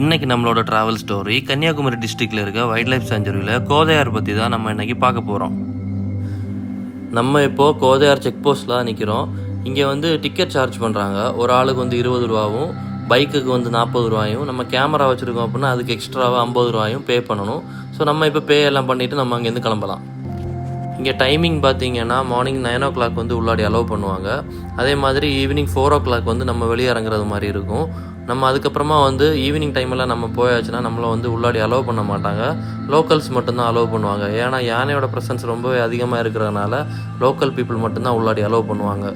இன்னைக்கு நம்மளோட travel story Kanyakumari டிஸ்ட்ரிக்ட்ல இருக்க வைல்ட் லைஃப் சாஞ்சுரியில் கோதையார் பற்றி தான் நம்ம இன்னைக்கு பார்க்க போகிறோம். நம்ம இப்போது கோதையார் செக் போஸ்ட்டில் நிற்கிறோம். இங்கே வந்து டிக்கெட் சார்ஜ் பண்ணுறாங்க. ஒரு ஆளுக்கு வந்து 20 ரூபாவும், பைக்குக்கு வந்து 40 ரூபாயும், நம்ம கேமரா வச்சுருக்கோம் அப்படின்னா அதுக்கு எக்ஸ்ட்ராவாக 50 ரூபாயும் பே பண்ணணும். ஸோ நம்ம இப்போ பே எல்லாம் பண்ணிவிட்டு நம்ம அங்கேருந்து கிளம்பலாம். இங்கே டைமிங் பார்த்தீங்கன்னா மார்னிங் 9 o'clock வந்து உள்ளாடி அலோவ் பண்ணுவாங்க. அதே மாதிரி ஈவினிங் 4 o'clock வந்து நம்ம வெளியே இறங்குறது மாதிரி இருக்கும். நம்ம அதுக்கப்புறமா வந்து ஈவினிங் டைமில் நம்ம போயாச்சுன்னா நம்மளை வந்து உள்ளாடி அலோவ் பண்ண மாட்டாங்க. லோக்கல்ஸ் மட்டும்தான் அலோவ் பண்ணுவாங்க. ஏன்னா யானையோட ப்ரெசன்ஸ் ரொம்பவே அதிகமாக இருக்கிறதுனால லோக்கல் பீப்புள் மட்டும்தான் உள்ளாடி அலோவ் பண்ணுவாங்க.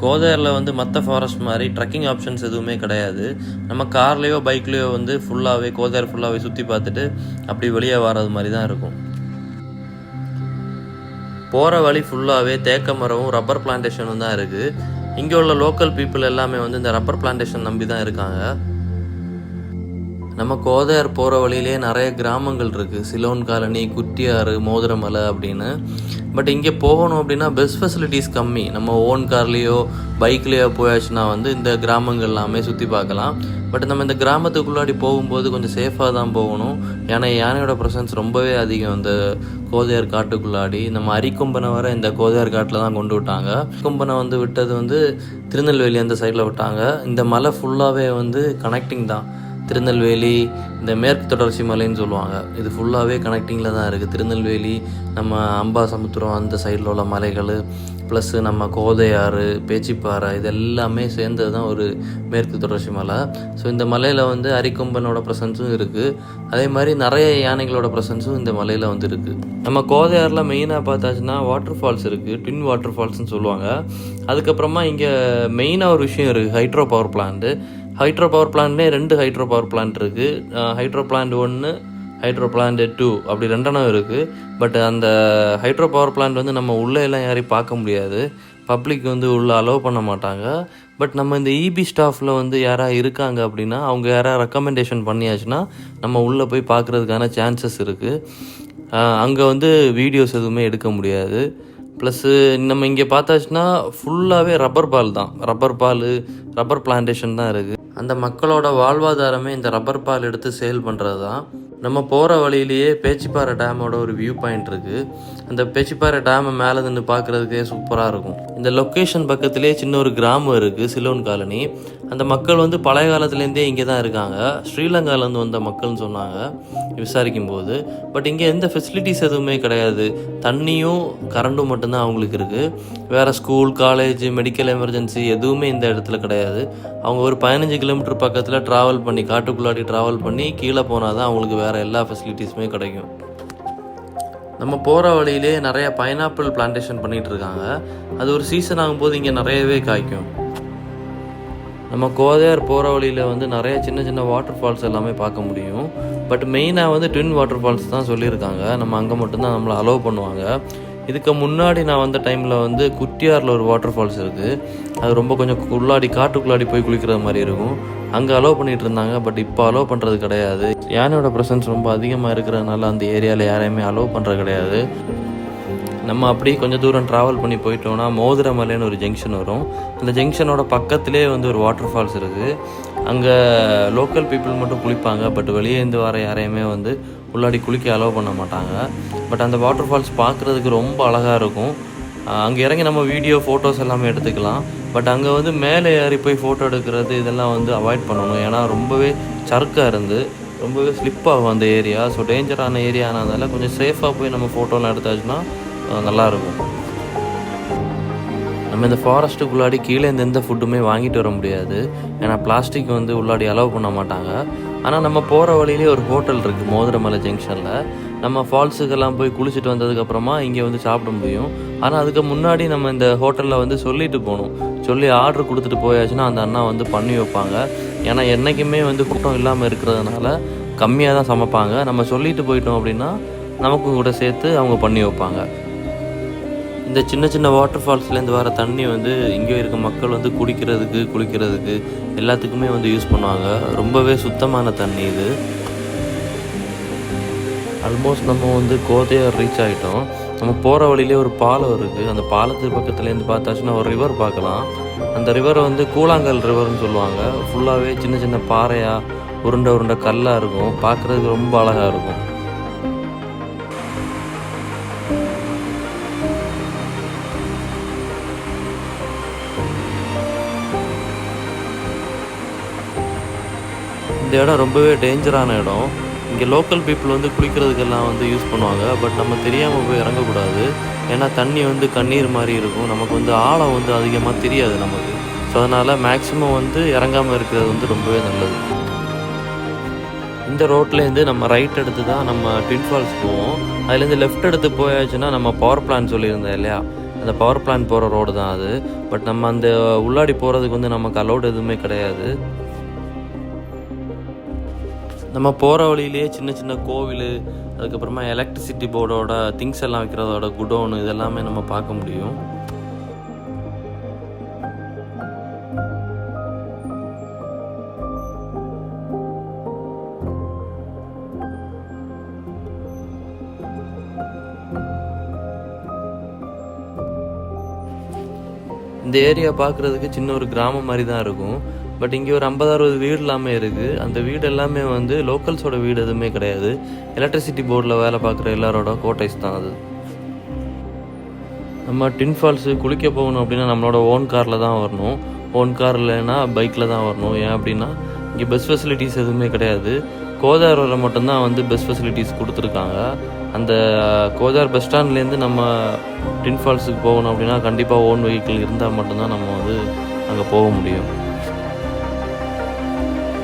கோதையாரில் வந்து மற்ற ஃபாரஸ்ட் மாதிரி ட்ரக்கிங் ஆப்ஷன்ஸ் எதுவுமே கிடையாது. நம்ம கார்லேயோ பைக்லேயோ வந்து ஃபுல்லாகவே கோதையார் ஃபுல்லாகவே சுற்றி பார்த்துட்டு அப்படி வெளியே வர்றது மாதிரி தான் இருக்கும். போகிற வழி ஃபுல்லாகவே தேக்க மரமும் ரப்பர் பிளான்டேஷனும் தான் இருக்குது. இங்கே உள்ள லோக்கல் பீப்புள் எல்லாமே வந்து இந்த ரப்பர் பிளான்டேஷன் நம்பி தான் இருக்காங்க. நம்ம கோதையார் போகிற வழியிலே நிறைய கிராமங்கள் இருக்குது. சிலோன் காலனி, குட்டியாறு, மோதிரமலை அப்படின்னு. பட் இங்கே போகணும் அப்படின்னா பெஸ்ட் ஃபெசிலிட்டிஸ் கம்மி. நம்ம ஓன் கார்லேயோ பைக்லேயோ போயாச்சுன்னா வந்து இந்த கிராமங்கள் எல்லாமே சுற்றி பார்க்கலாம். பட் நம்ம இந்த கிராமத்துக்குள்ளாடி போகும்போது கொஞ்சம் சேஃபாக தான் போகணும். ஏன்னா யானையோட ப்ரெசன்ஸ் ரொம்பவே அதிகம் இந்த கோதையார் காட்டுக்குள்ளாடி. நம்ம அரிக்கொம்பனை வர இந்த கோதையார் காட்டில் தான் கொண்டு விட்டாங்க. அரிக்கொம்பனை வந்து விட்டது வந்து திருநெல்வேலி அந்த சைடில் விட்டாங்க. இந்த மலை ஃபுல்லாகவே வந்து கனெக்டிங் தான். திருநெல்வேலி, இந்த மேற்கு தொடர்ச்சி மலைன்னு சொல்லுவாங்க, இது ஃபுல்லாகவே கனெக்டிங்கில் தான் இருக்குது. திருநெல்வேலி, நம்ம அம்பாசமுத்திரம் அந்த சைடில் உள்ள மலைகள், ப்ளஸ்ஸு நம்ம கோதையாறு, பேச்சிப்பாறை, இது எல்லாமே சேர்ந்தது தான் ஒரு மேற்கு தொடர்ச்சி மலை. ஸோ இந்த மலையில் வந்து அரிக்கொம்பனோட ப்ரெசன்ஸும் இருக்குது. அதே மாதிரி நிறைய யானைகளோட ப்ரெசன்ஸும் இந்த மலையில் வந்து இருக்குது. நம்ம கோதையாரில் மெயினாக பார்த்தாச்சுன்னா வாட்டர் ஃபால்ஸ் இருக்குது. ட்வின் வாட்டர் ஃபால்ஸ்னு சொல்லுவாங்க. அதுக்கப்புறமா இங்கே மெயினாக ஒரு விஷயம் இருக்குது, hydro power plant. Hydro power பிளான்ட்லேயே 2 ஹைட்ரோ பவர் பிளான்ட் இருக்குது. ஹைட்ரோ பிளான்ட் 1, ஹைட்ரோ பிளான்ட் 2 அப்படி 2 இருக்குது. பட் அந்த ஹைட்ரோ பவர் பிளான்ட் வந்து நம்ம உள்ளே எல்லாம் யாரையும் பார்க்க முடியாது. பப்ளிக் வந்து உள்ளே அலோவ் பண்ண மாட்டாங்க. பட் நம்ம இந்த இபி ஸ்டாஃபில் வந்து யாராவது இருக்காங்க அப்படின்னா அவங்க யாராவது ரெக்கமெண்டேஷன் பண்ணியாச்சுன்னா நம்ம உள்ளே போய் பார்க்குறதுக்கான சான்சஸ் இருக்குது. அங்கே வந்து வீடியோஸ் எதுவுமே எடுக்க முடியாது. ப்ளஸ்ஸு நம்ம இங்கே பார்த்தாச்சுன்னா ஃபுல்லாகவே ரப்பர் பால், ரப்பர் பிளான்டேஷன் தான் இருக்குது. அந்த மக்களோட வாழ்வாதாரமே இந்த ரப்பர் பால் எடுத்து சேல் பண்ணுறது தான். நம்ம போகிற வழியிலேயே பேச்சிப்பாறை டேமோட ஒரு வியூ பாயிண்ட் இருக்குது. அந்த பேச்சிப்பாறை டேமை மேலே நின்று பார்க்குறதுக்கே சூப்பராக இருக்கும். இந்த லொக்கேஷன் பக்கத்துலேயே சின்ன ஒரு கிராமம் இருக்குது, சிலோன் காலனி. அந்த மக்கள் வந்து பழைய காலத்துலேருந்தே இங்கே தான் இருக்காங்க. ஸ்ரீலங்காலேருந்து வந்த மக்கள்னு சொன்னாங்க விசாரிக்கும் போது. பட் இங்கே எந்த ஃபெசிலிட்டிஸ் எதுவுமே கிடையாது. தண்ணியும் கரண்ட்டும் மட்டும்தான் அவங்களுக்கு இருக்குது. வேறு ஸ்கூல், காலேஜ், மெடிக்கல் எமர்ஜென்சி எதுவுமே இந்த இடத்துல கிடையாது. அவங்க ஒரு 15 கிலோமீட்டர் பக்கத்தில் ட்ராவல் பண்ணி, காட்டுக்குள்ளாடி ட்ராவல் பண்ணி கீழே போனால் தான் அவங்களுக்கு வேறு எல்லா ஃபெசிலிட்டிஸுமே கிடைக்கும். நம்ம போகிற வழியிலே நிறைய பைனாப்பிள் பிளான்டேஷன் பண்ணிகிட்டு இருக்காங்க. அது ஒரு சீசன் ஆகும்போது இங்கே நிறையவே காய்க்கும். நம்ம கோதையார் போகிற வழியில் வந்து நிறைய சின்ன சின்ன வாட்டர் ஃபால்ஸ் எல்லாமே பார்க்க முடியும். பட் மெயினாக வந்து ட்வின் வாட்டர் ஃபால்ஸ் தான் சொல்லியிருக்காங்க. நம்ம அங்கே மட்டும்தான் நம்மளை அலோவ் பண்ணுவாங்க. இதுக்கு முன்னாடி நான் வந்த டைமில் வந்து குட்டியாரில் ஒரு வாட்டர் ஃபால்ஸ் இருக்குது. அது ரொம்ப கொஞ்சம் காட்டுக்குள்ளாடி போய் குளிக்கிற மாதிரி இருக்கும். அங்கே அலோவ் பண்ணிகிட்டு இருந்தாங்க. பட் இப்போ அலோவ் பண்ணுறது கிடையாது. யானையோட ப்ரெசன்ஸ் ரொம்ப அதிகமாக இருக்கிறதுனால அந்த ஏரியாவில் யாரையுமே அலோவ் பண்ணுறது கிடையாது. நம்ம அப்படியே கொஞ்சம் தூரம் ட்ராவல் பண்ணி போயிட்டோம்னா மோதிரமலைன்னு ஒரு ஜங்ஷன் வரும். அந்த ஜங்ஷனோட பக்கத்துலேயே வந்து ஒரு வாட்டர் ஃபால்ஸ் இருக்குது. அங்கே லோக்கல் பீப்புள் மட்டும் குளிப்பாங்க. பட் வெளியே இருந்து வர யாரையுமே வந்து உள்ளாடி குளிக்க அலோவ் பண்ண மாட்டாங்க. பட் அந்த வாட்டர் ஃபால்ஸ் பார்க்குறதுக்கு ரொம்ப அழகாக இருக்கும். அங்கே இறங்கி நம்ம வீடியோ, ஃபோட்டோஸ் எல்லாமே எடுத்துக்கலாம். பட் அங்கே வந்து மேலே ஏறி போய் ஃபோட்டோ எடுக்கிறது இதெல்லாம் வந்து அவாய்ட் பண்ணணும். ஏன்னா ரொம்பவே சறுக்காக இருந்து ரொம்பவே ஸ்லிப் ஆகும் அந்த ஏரியா. ஸோ டேஞ்சரான ஏரியா ஆனதால் கொஞ்சம் சேஃபாக போய் நம்ம ஃபோட்டோலாம் எடுத்தாச்சுன்னா நல்லாயிருக்கும். நம்ம இந்த ஃபாரஸ்ட்டுக்குள்ளாடி கீழே இந்த எந்த ஃபுட்டுமே வாங்கிட்டு வர முடியாது. ஏன்னா பிளாஸ்டிக் வந்து உள்ளாடி அலோவ் பண்ண மாட்டாங்க. ஆனால் நம்ம போகிற வழியிலே ஒரு ஹோட்டல் இருக்குது மோதிரமலை ஜங்ஷனில். நம்ம ஃபால்ஸுக்கெல்லாம் போய் குளிச்சுட்டு வந்ததுக்கப்புறமா இங்கே வந்து சாப்பிட முடியும். ஆனால் அதுக்கு முன்னாடி நம்ம இந்த ஹோட்டலில் வந்து சொல்லிட்டு போகணும். சொல்லி ஆர்டர் கொடுத்துட்டு போயாச்சுன்னா அந்த அண்ணா வந்து பண்ணி வைப்பாங்க. ஏன்னா என்றைக்குமே வந்து கூட்டம் இல்லாமல் இருக்கிறதுனால கம்மியாக தான் சமைப்பாங்க. நம்ம சொல்லிட்டு போயிட்டோம் அப்படின்னா நமக்கு கூட சேர்த்து அவங்க பண்ணி வைப்பாங்க. இந்த சின்ன சின்ன வாட்டர் ஃபால்ஸ்லேருந்து வர தண்ணி வந்து இங்கே இருக்க மக்கள் வந்து குளிக்கிறதுக்கு எல்லாத்துக்குமே வந்து யூஸ் பண்ணுவாங்க. ரொம்பவே சுத்தமான தண்ணி இது. ஆல்மோஸ்ட் நம்ம வந்து கோதையார் ரீச் ஆகிட்டோம். நம்ம போகிற வழியிலே ஒரு பாலம் இருக்குது. அந்த பாலத்துக்கு பக்கத்துலேருந்து பார்த்தாச்சுன்னா ஒரு ரிவர் பார்க்கலாம். அந்த ரிவரை வந்து கூழாங்கல் ரிவர்னு சொல்லுவாங்க. ஃபுல்லாகவே சின்ன சின்ன பாறையாக உருண்டை உருண்டை கல்லாக இருக்கும், பார்க்குறதுக்கு ரொம்ப அழகாக இருக்கும். இந்த இடம் ரொம்பவே டேஞ்சரான இடம். இங்கே லோக்கல் பீப்புள் வந்து குளிக்கிறதுக்கெல்லாம் வந்து யூஸ் பண்ணுவாங்க. பட் நம்ம தெரியாமல் போய் இறங்கக்கூடாது. ஏன்னா தண்ணி வந்து கண்ணீர் மாதிரி இருக்கும், நமக்கு வந்து ஆழம் வந்து அதிகமாக தெரியாது நமக்கு. ஸோ அதனால் மேக்ஸிமம் வந்து இறங்காமல் இருக்கிறது வந்து ரொம்பவே நல்லது. இந்த ரோட்லேருந்து நம்ம ரைட் எடுத்து தான் நம்ம ட்வின் ஃபால்ஸ் போவோம். அதுலேருந்து லெஃப்ட் எடுத்து போயாச்சுன்னா நம்ம பவர் பிளான் சொல்லியிருந்தேன் இல்லையா, அந்த பவர் பிளான் போகிற ரோடு தான் அது. பட் நம்ம அந்த உள்ளாடி போகிறதுக்கு வந்து நமக்கு அலோடு எதுவுமே கிடையாது. நம்ம போகிற வழியிலேயே சின்ன சின்ன கோவில், அதுக்கப்புறமா எலக்ட்ரிசிட்டி போர்டோட திங்ஸ் எல்லாம் வைக்கிறதோட குடோனு, இதெல்லாமே நம்ம பார்க்க முடியும். இந்த ஏரியா பார்க்குறதுக்கு சின்ன ஒரு கிராமம் மாதிரி தான் இருக்கும். பட் இங்கே ஒரு 50-60 வீடு எல்லாமே இருக்குது. அந்த வீடு எல்லாமே வந்து லோக்கல்ஸோட வீடு எதுவுமே கிடையாது. எலக்ட்ரிசிட்டி போர்டில் வேலை பார்க்குற எல்லாரோட கோட்டைஸ் தான் அது. நம்ம ட்வின் ஃபால்ஸு குளிக்க போகணும் அப்படின்னா நம்மளோட ஓன் காரில் தான் வரணும். ஓன் கார் இல்லைன்னா பைக்கில் தான் வரணும். ஏன் அப்படின்னா இங்கே பஸ் ஃபெசிலிட்டிஸ் எதுவுமே கிடையாது. கோதார் வர மட்டும்தான் வந்து பஸ் ஃபெசிலிட்டிஸ் கொடுத்துருக்காங்க. அந்த கோதார் பஸ் ஸ்டாண்ட்லேருந்து நம்ம ட்வின் ஃபால்ஸுக்கு போகணும் அப்படின்னா கண்டிப்பாக ஓன் வெஹிக்கிள் இருந்தால் மட்டும்தான் நம்ம வந்து அங்கே போக முடியும்.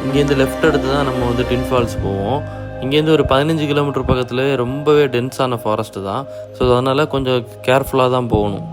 இங்கேருந்து லெஃப்ட் எடுத்து தான் நம்ம வந்து ட்வின் ஃபால்ஸ் போவோம். இங்கேருந்து ஒரு 15 கிலோமீட்டர் பக்கத்தில் ரொம்பவே டென்ஸான ஃபாரஸ்ட்டு தான். ஸோ அதனால் கொஞ்சம் கேர்ஃபுல்லாக தான் போகணும்.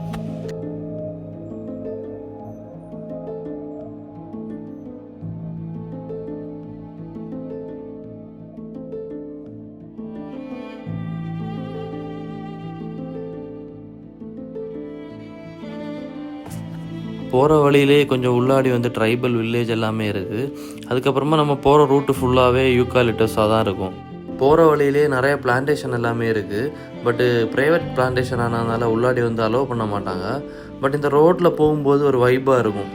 போகிற வழியிலே கொஞ்சம் உள்ளாடி வந்து ட்ரைபல் வில்லேஜ் எல்லாமே இருக்குது. அதுக்கப்புறமா நம்ம போகிற ரூட்டு ஃபுல்லாகவே யூக்காலிட்டஸாக தான் இருக்கும். போகிற வழியிலே நிறைய பிளான்டேஷன் எல்லாமே இருக்குது. பட்டு ப்ரைவேட் பிளான்டேஷன் ஆனதுனால உள்ளாடி வந்து அலோவ் பண்ண மாட்டாங்க. பட் இந்த ரோட்டில் போகும்போது ஒரு வைப்பாக இருக்கும்.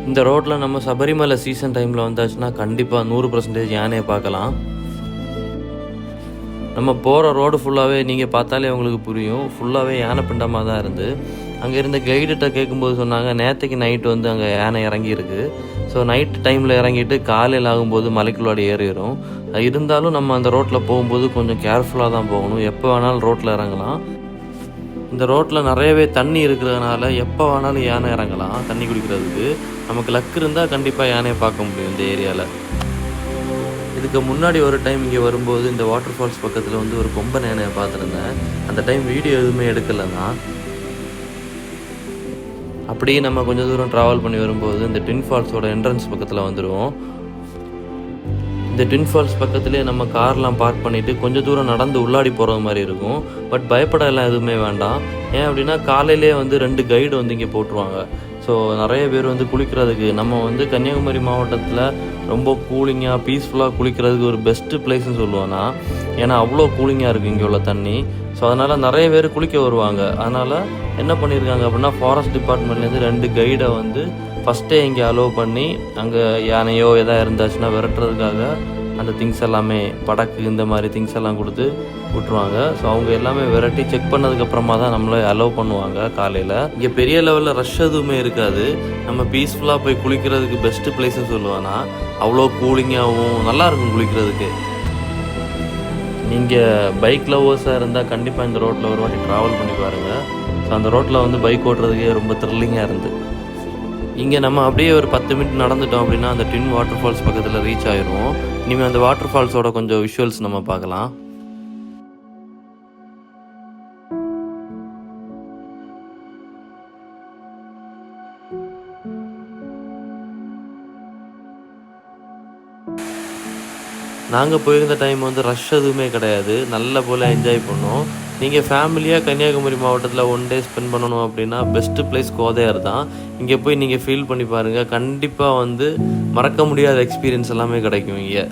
இந்த ரோட்டில் நம்ம சபரிமலை சீசன் டைமில் வந்தாச்சுன்னா கண்டிப்பாக 100% யானையை பார்க்கலாம். நம்ம போகிற ரோடு ஃபுல்லாகவே நீங்கள் பார்த்தாலே உங்களுக்கு புரியும், ஃபுல்லாகவே யானை பிண்டமாக தான் இருந்து. அங்கே இருந்த கைடுகிட்ட கேட்கும்போது சொன்னாங்க, நேற்றுக்கு நைட்டு வந்து அங்கே யானை இறங்கியிருக்கு. ஸோ நைட் டைமில் இறங்கிட்டு காலையில் ஆகும்போது மலைக்குள்ளாடி ஏறிடும். இருந்தாலும் நம்ம அந்த ரோட்டில் போகும்போது கொஞ்சம் கேர்ஃபுல்லாக தான் போகணும். எப்போ வேணாலும் ரோட்டில் இறங்கலாம். இந்த ரோட்டில் நிறையவே தண்ணி இருக்கிறதுனால எப்போ வேணாலும் யானை இறங்கலாம் தண்ணி குடிக்கிறதுக்கு. நமக்கு லக் இருந்தால் கண்டிப்பாக யானையை பார்க்க முடியும் இந்த ஏரியாவில். இதுக்கு முன்னாடி ஒரு டைம் இங்கே வரும்போது இந்த வாட்டர் ஃபால்ஸ் பக்கத்தில் வந்து ஒரு கொம்பன் யானையை பார்த்துருந்தேன். அந்த டைம் வீடியோ எதுவுமே எடுக்கலைன்னா. அப்படியே நம்ம கொஞ்சம் தூரம் ட்ராவல் பண்ணி வரும்போது இந்த ட்வின் ஃபால்ஸோட என்ட்ரன்ஸ் பக்கத்தில் வந்துடுவோம். இந்த ட்வின் ஃபால்ஸ் பக்கத்துலேயே நம்ம கார்லாம் பார்க் பண்ணிவிட்டு கொஞ்சம் தூரம் நடந்து உள்ளாடி போகிறது மாதிரி இருக்கும். பட் பயப்படலாம் எதுவுமே வேண்டாம். ஏன் அப்படின்னா காலையிலே வந்து 2 கைடு வந்து இங்கே போட்டுருவாங்க. ஸோ நிறைய பேர் வந்து குளிக்கிறதுக்கு, நம்ம வந்து கன்னியாகுமரி மாவட்டத்தில் ரொம்ப கூலிங்காக பீஸ்ஃபுல்லாக குளிக்கிறதுக்கு ஒரு பெஸ்ட்டு பிளேஸ்ன்னு சொல்லுவேன்னா. ஏன்னா அவ்வளோ கூலிங்காக இருக்குது இங்கே உள்ள தண்ணி. ஸோ அதனால் நிறைய பேர் குளிக்க வருவாங்க. அதனால் என்ன பண்ணியிருக்காங்க அப்படின்னா ஃபாரஸ்ட் டிபார்ட்மெண்ட்லேருந்து 2 கைடை வந்து ஃபஸ்ட்டே இங்கே அலோவ் பண்ணி அங்கே யானையோ எதாவது இருந்தாச்சுன்னா விரட்டுறதுக்காக அந்த திங்ஸ் எல்லாமே, படக்கு இந்த மாதிரி திங்ஸ் எல்லாம் கொடுத்து விட்ருவாங்க. ஸோ அவங்க எல்லாமே விரட்டி செக் பண்ணதுக்கப்புறமா தான் நம்மளை அலோவ் பண்ணுவாங்க காலையில். இங்கே பெரிய லெவலில் ரஷ் எதுவுமே இருக்காது. நம்ம பீஸ்ஃபுல்லாக போய் குளிக்கிறதுக்கு பெஸ்ட்டு பிளேஸ்ன்னு சொல்லுவேன்னா. அவ்வளோ கூலிங்காகவும் நல்லாயிருக்கும் குளிக்கிறதுக்கு. நீங்கள் பைக் லவ்வர்ஸாக இருந்தால் கண்டிப்பாக இந்த ரோட்டில் ஒரு வாட்டி ட்ராவல் பண்ணி பாருங்கள். ஸோ அந்த ரோட்டில் வந்து பைக் ஓட்டுறதுக்கே ரொம்ப த்ரில்லிங்காக இருந்து. இங்கே நம்ம அப்படியே ஒரு 10 மினிட் நடந்துட்டோம் அப்படின்னா அந்த ட்வின் வாட்டர் ஃபால்ஸ் பக்கத்தில் ரீச் ஆயிடுவோம். இனிமேல் அந்த வாட்டர் ஃபால்ஸோட கொஞ்சம் விஷுவல்ஸ் நம்ம பார்க்கலாம். நாங்கள் போயிருந்த டைம் வந்து ரஷ் எதுவுமே கிடையாது. நல்ல போல் என்ஜாய் பண்ணோம். நீங்கள் ஃபேமிலியாக கன்னியாகுமரி மாவட்டத்தில் 1 டே ஸ்பெண்ட் பண்ணணும் அப்படின்னா பெஸ்ட்டு பிளேஸ் கோதையார் தான். இங்கே போய் நீங்கள் ஃபீல் பண்ணி பாருங்கள். கண்டிப்பாக வந்து மறக்க முடியாத எக்ஸ்பீரியன்ஸ் எல்லாமே கிடைக்கும் இங்கே.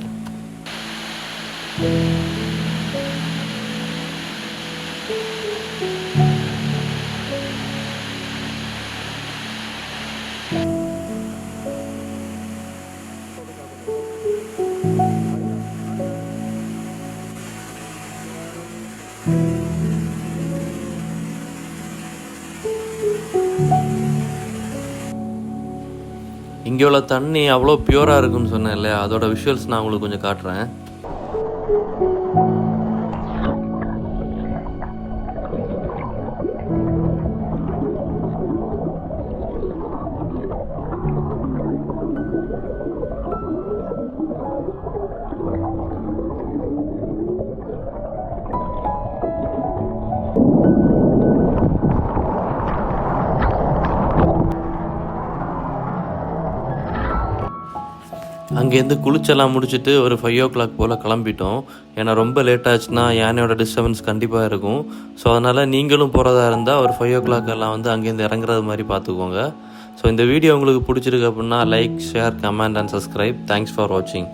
இங்கே உள்ள தண்ணி அவ்வளோ பியூராக இருக்குன்னு சொன்னேன் இல்லையா, அதோட விஷுவல்ஸ் நான் உங்களுக்கு கொஞ்சம் காட்டுறேன். அங்கேருந்து குளிச்செல்லாம் முடிச்சுட்டு ஒரு 5 o'clock போல் கிளம்பிட்டோம். ஏன்னா ரொம்ப லேட் ஆச்சுன்னா யானையோட டிஸ்டர்பன்ஸ் கண்டிப்பாக இருக்கும். ஸோ அதனால் நீங்களும் போகிறதா இருந்தால் ஒரு 5 o'clock எல்லாம் வந்து அங்கேருந்து இறங்குறது மாதிரி பார்த்துக்கோங்க. ஸோ இந்த வீடியோ உங்களுக்கு பிடிச்சிருக்கு அப்படின்னா like, share, comment and subscribe. Thanks for வாட்சிங்.